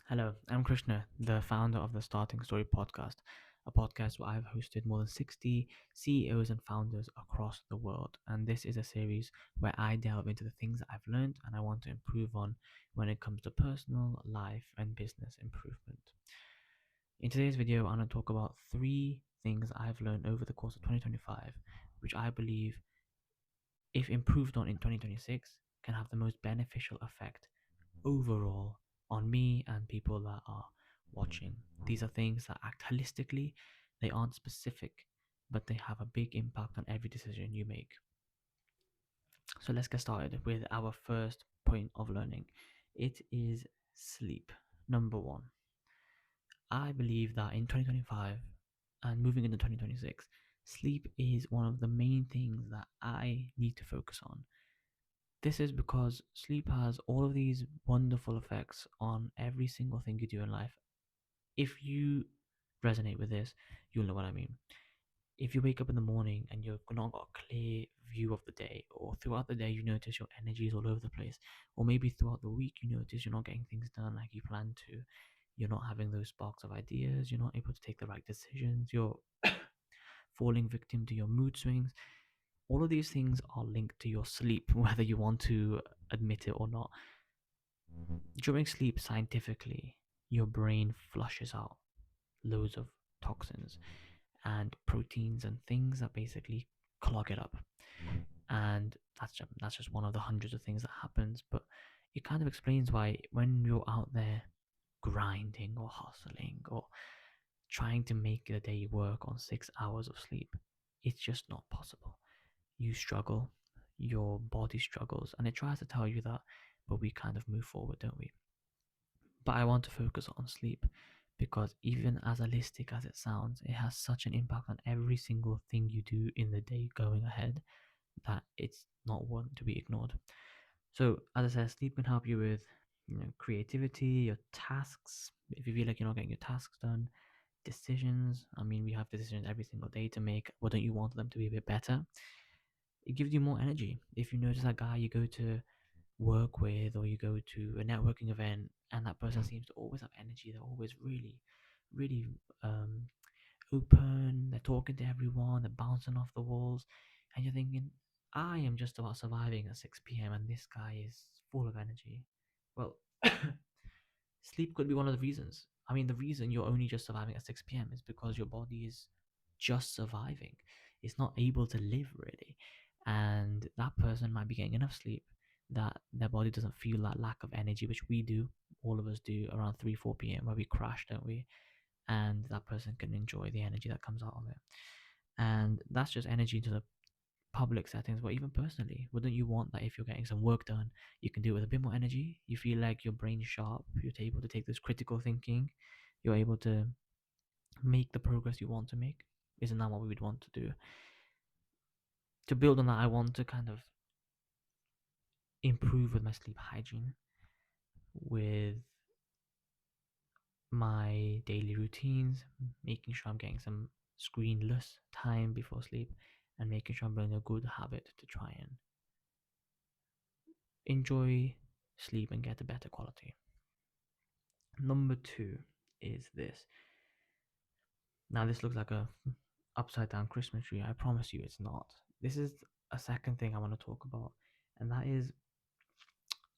Hello, I'm Krishna, the founder of the Starting Story podcast, a podcast where I've hosted more than 60 CEOs and founders across the world. And this is a series where I delve into the things that I've learned and I want to improve on when it comes to personal, life, and business improvement. In today's video, I'm going to talk about three things I've learned over the course of 2025, which I believe, if improved on in 2026, can have the most beneficial effect overall on me and people that are watching. These are things that act holistically, they aren't specific, but they have a big impact on every decision you make. So let's get started with our first point of learning. It is sleep. Number one, I believe that in 2025 and moving into 2026, sleep is one of the main things that I need to focus on. This is because sleep has all of these wonderful effects on every single thing you do in life. If you resonate with this, you'll know what I mean. If you wake up in the morning and you've not got a clear view of the day, or throughout the day you notice your energy is all over the place, or maybe throughout the week you notice you're not getting things done like you plan to, you're not having those sparks of ideas, you're not able to take the right decisions, you're falling victim to your mood swings, all of these things are linked to your sleep, whether you want to admit it or not. During sleep, scientifically, your brain flushes out loads of toxins and proteins and things that basically clog it up. And that's just one of the hundreds of things that happens. But it kind of explains why when you're out there grinding or hustling or trying to make a day work on 6 hours of sleep, it's just not possible. You struggle, your body struggles, and it tries to tell you that, but we kind of move forward, don't we? But I want to focus on sleep because even as holistic as it sounds, it has such an impact on every single thing you do in the day going ahead that it's not one to be ignored. So, as I said, sleep can help you with creativity, your tasks. If you feel like you're not getting your tasks done, decisions. I mean, we have decisions every single day to make. Wouldn't you want them to be a bit better? It gives you more energy. If you notice that guy you go to work with, or you go to a networking event and that person seems to always have energy, they're always really um, open, they're talking to everyone, they're bouncing off the walls, and you're thinking, I am just about surviving at 6 p.m. and this guy is full of energy. Well, sleep could be one of the reasons. I mean, the reason you're only just surviving at 6 p.m. is because your body is just surviving. It's not able to live really. And that person might be getting enough sleep that their body doesn't feel that lack of energy, which we do, all of us do around 3, 4 p.m., where we crash, don't we? And that person can enjoy the energy that comes out of it. And that's just energy into the public settings, but even personally, wouldn't you want that if you're getting some work done, you can do it with a bit more energy? You feel like your brain's sharp, you're able to take this critical thinking, you're able to make the progress you want to make. Isn't that what we would want to do? To build on that, I want to kind of improve with my sleep hygiene, with my daily routines, making sure I'm getting some screenless time before sleep, and making sure I'm building a good habit to try and enjoy sleep and get a better quality. Number two is this. Now, this looks like a upside down Christmas tree. I promise you it's not. This is a second thing I want to talk about, and that is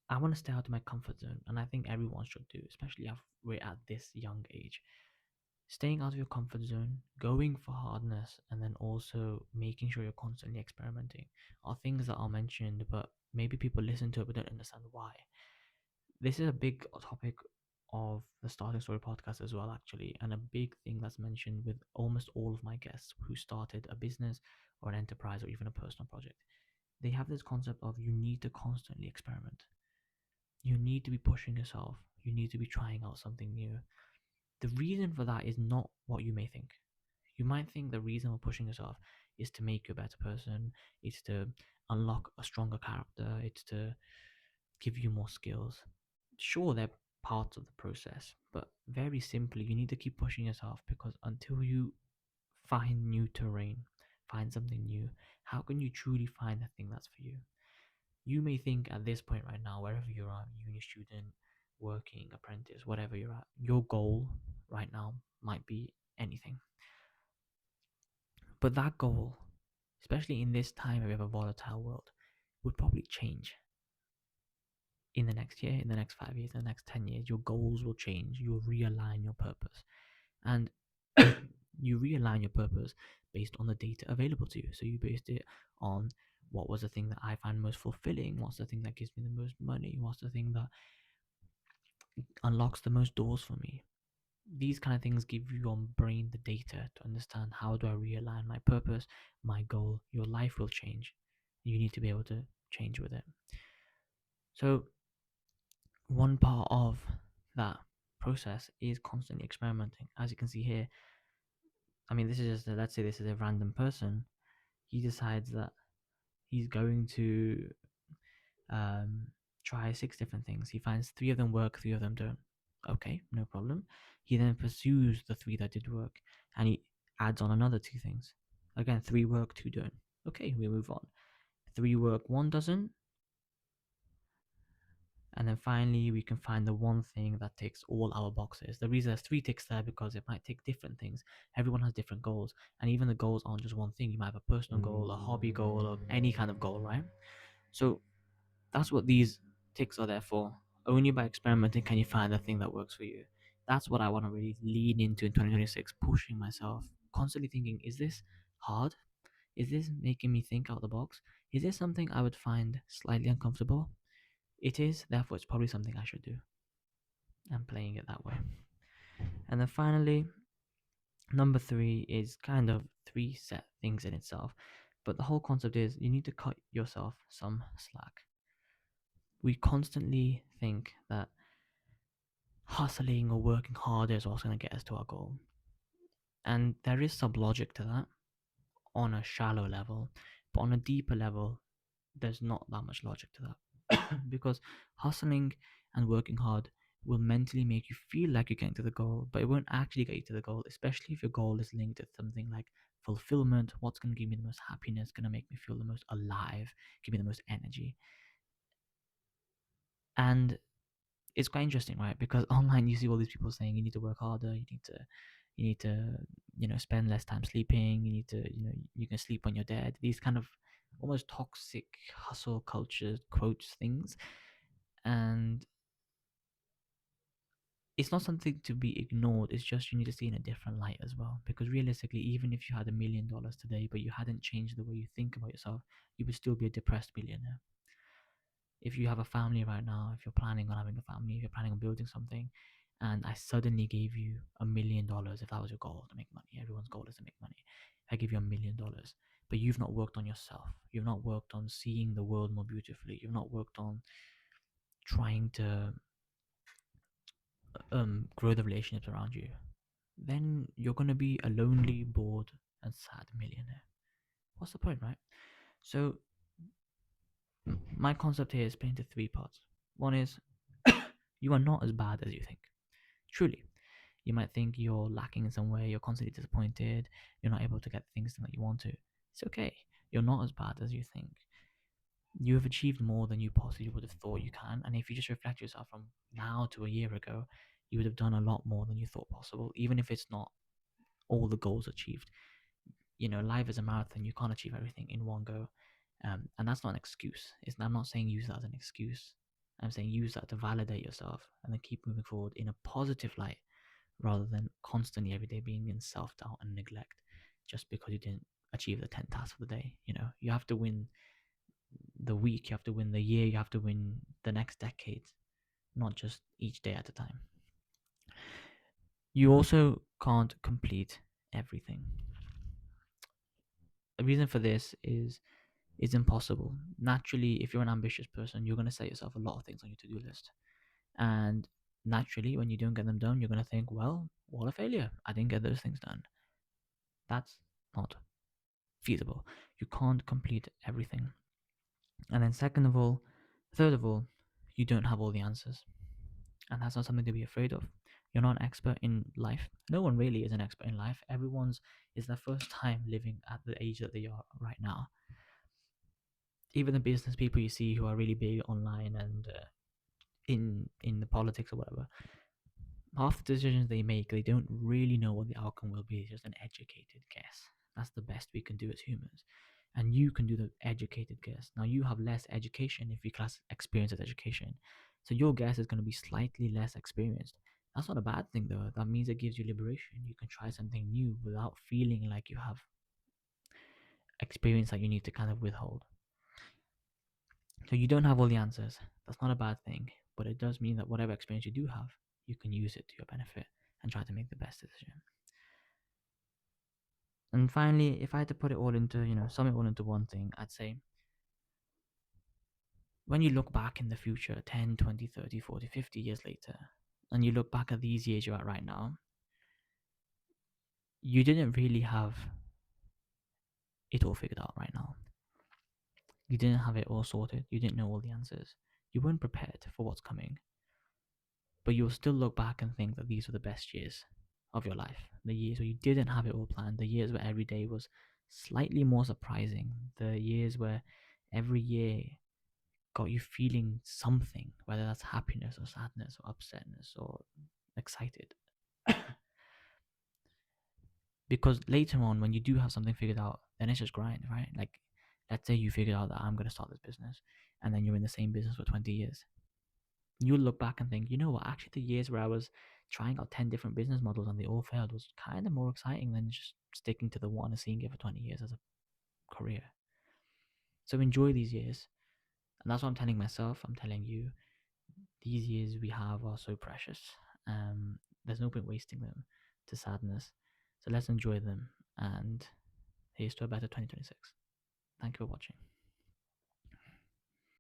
I want to stay out of my comfort zone, and I think everyone should do, especially if we're at this young age. Staying out of your comfort zone, going for hardness, and then also making sure you're constantly experimenting are things that are mentioned, but maybe people listen to it but don't understand why. This is a big topic of the Starting Story podcast as well, actually, and a big thing that's mentioned with almost all of my guests who started a business or an enterprise or even a personal project. They have this concept of you need to constantly experiment. You need to be pushing yourself. You need to be trying out something new. The reason for that is not what you may think. You might think the reason for pushing yourself is to make you a better person, it's to unlock a stronger character, it's to give you more skills. Sure, they're parts of the process, but very simply, you need to keep pushing yourself because until you find new terrain, find something new, how can you truly find the thing that's for you? You may think at this point right now, wherever you're a uni student, working, apprentice, whatever you're at, your goal right now might be anything. But that goal, especially in this time of a volatile world, would probably change in the next year, in the next 5 years, in the next 10 years. Your goals will change. You'll realign your purpose. And you realign your purpose based on the data available to you. So you based it on what was the thing that I find most fulfilling, what's the thing that gives me the most money, what's the thing that unlocks the most doors for me. These kind of things give your brain the data to understand how do I realign my purpose, my goal. Your life will change. You need to be able to change with it. So one part of that process is constantly experimenting. As you can see here, I mean, this is just let's say this is a random person. He decides that he's going to um, try 6 different things. He finds 3 of them work, 3 of them don't. Okay, no problem. He then pursues the 3 that did work, and he adds on another 2 things. Again, 3 work, 2 don't. Okay, we move on. 3 work, 1 doesn't. And then finally, we can find the one thing that ticks all our boxes. The reason there's 3 ticks there because it might tick different things. Everyone has different goals, and even the goals aren't just one thing. You might have a personal goal, a hobby goal, or any kind of goal, right? So that's what these ticks are there for. Only by experimenting can you find the thing that works for you. That's what I want to really lean into in 2026, pushing myself, constantly thinking, is this hard? Is this making me think out the box? Is this something I would find slightly uncomfortable? It is, therefore, it's probably something I should do. I'm playing it that way. And then finally, number 3 is kind of 3 set things in itself. But the whole concept is you need to cut yourself some slack. We constantly think that hustling or working harder is what's going to get us to our goal. And there is some logic to that on a shallow level, but on a deeper level, there's not that much logic to that. Because hustling and working hard will mentally make you feel like you're getting to the goal, but it won't actually get you to the goal, especially if your goal is linked to something like fulfillment. What's going to give me the most happiness, going to make me feel the most alive, give me the most energy. And it's quite interesting, right? Because online you see all these people saying you need to work harder, you need to spend less time sleeping, you can sleep when you're dead. These kind of almost toxic hustle culture quotes things, and it's not something to be ignored. It's just you need to see in a different light as well. Because realistically, even if you had $1 million today, but you hadn't changed the way you think about yourself, you would still be a depressed billionaire. If you have a family right now, if you're planning on having a family, if you're planning on building something, and I suddenly gave you $1 million, if that was your goal to make money, everyone's goal is to make money. If I give you $1 million, but you've not worked on yourself, you've not worked on seeing the world more beautifully, you've not worked on trying to grow the relationships around you, then you're gonna be a lonely, bored, and sad millionaire. What's the point, right? So my concept here is split into 3 parts. One is you are not as bad as you think. Truly. You might think you're lacking in some way, you're constantly disappointed, you're not able to get the things that you want to. It's okay. You're not as bad as you think. You have achieved more than you possibly would have thought you can. And if you just reflect yourself from now to a year ago, you would have done a lot more than you thought possible, even if it's not all the goals achieved. Life is a marathon. You can't achieve everything in one go. And that's not an excuse. I'm not saying use that as an excuse. I'm saying use that to validate yourself and then keep moving forward in a positive light rather than constantly every day being in self doubt and neglect just because you didn't achieve the 10 tasks for the day. You have to win the week, you have to win the year, you have to win the next decade, not just each day at a time. You also can't complete everything. The reason for this is it's impossible. Naturally, if you're an ambitious person, you're going to set yourself a lot of things on your to-do list. And naturally, when you don't get them done, you're going to think, well, what a failure. I didn't get those things done. That's not feasible. You can't complete everything. And then third of all, you don't have all the answers. And that's not something to be afraid of. You're not an expert in life. No one really is an expert in life. Everyone's is their first time living at the age that they are right now. Even the business people you see who are really big online and in the politics or whatever, half the decisions they make, they don't really know what the outcome will be. It's just an educated guess. That's the best we can do as humans. And you can do the educated guess. Now, you have less education if you class experience as education. So your guess is going to be slightly less experienced. That's not a bad thing, though. That means it gives you liberation. You can try something new without feeling like you have experience that you need to kind of withhold. So you don't have all the answers. That's not a bad thing. But it does mean that whatever experience you do have, you can use it to your benefit and try to make the best decision. And finally, if I had to put it all into, sum it all into one thing, I'd say when you look back in the future, 10, 20, 30, 40, 50 years later, and you look back at these years you're at right now, you didn't really have it all figured out right now. You didn't have it all sorted. You didn't know all the answers. You weren't prepared for what's coming. But you'll still look back and think that these were the best years of your life. The years where you didn't have it all planned, the years where every day was slightly more surprising, the years where every year got you feeling something, whether that's happiness or sadness or upsetness or excited. Because later on, when you do have something figured out, then it's just grind, right? Like, let's say you figured out that I'm going to start this business, and then you're in the same business for 20 years. You'll look back and think, you know what, actually, the years where I was trying out 10 different business models and they all failed was kind of more exciting than just sticking to the one and seeing it for 20 years as a career. So enjoy these years. And that's what I'm telling myself. I'm telling you, these years we have are so precious. There's no point wasting them to sadness. So let's enjoy them. And here's to a better 2026. Thank you for watching.